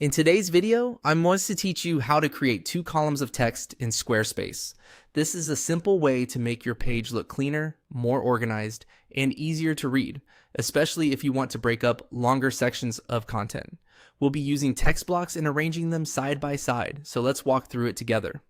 In today's video, I'm going to teach you how to create 2 columns of text in Squarespace. This is a simple way to make your page look cleaner, more organized, and easier to read, especially if you want to break up longer sections of content. We'll be using text blocks and arranging them side by side, so let's walk through it together.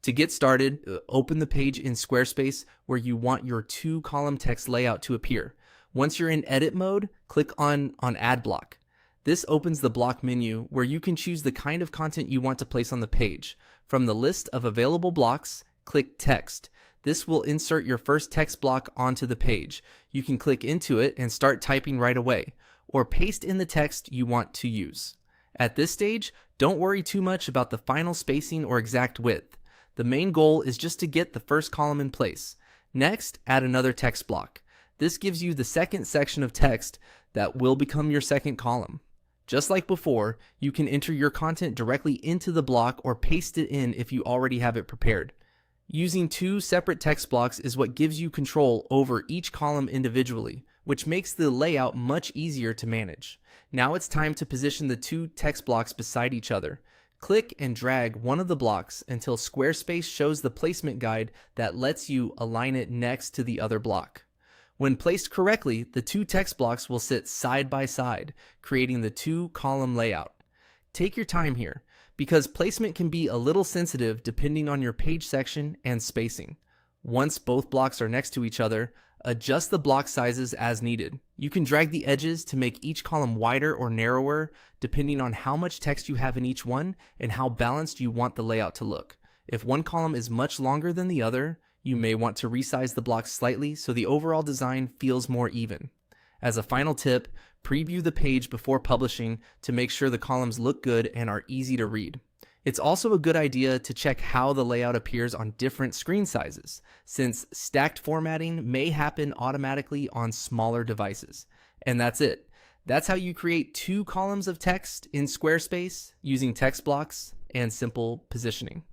To get started, open the page in Squarespace where you want your 2-column text layout to appear. Once you're in edit mode, click on Add Block. This opens the block menu where you can choose the kind of content you want to place on the page. From the list of available blocks, click Text. This will insert your first text block onto the page. You can click into it and start typing right away, or paste in the text you want to use. At this stage, don't worry too much about the final spacing or exact width. The main goal is just to get the first column in place. Next, add another text block. This gives you the second section of text that will become your second column. Just like before, you can enter your content directly into the block or paste it in if you already have it prepared. Using 2 separate text blocks is what gives you control over each column individually, which makes the layout much easier to manage. Now it's time to position the 2 text blocks beside each other. Click and drag one of the blocks until Squarespace shows the placement guide that lets you align it next to the other block. When placed correctly, the 2 text blocks will sit side by side, creating the 2-column layout. Take your time here, because placement can be a little sensitive depending on your page section and spacing. Once both blocks are next to each other, adjust the block sizes as needed. You can drag the edges to make each column wider or narrower, depending on how much text you have in each one and how balanced you want the layout to look. If one column is much longer than the other, you may want to resize the blocks slightly so the overall design feels more even. As a final tip, preview the page before publishing to make sure the columns look good and are easy to read. It's also a good idea to check how the layout appears on different screen sizes, since stacked formatting may happen automatically on smaller devices. And that's it. That's how you create 2 columns of text in Squarespace using text blocks and simple positioning.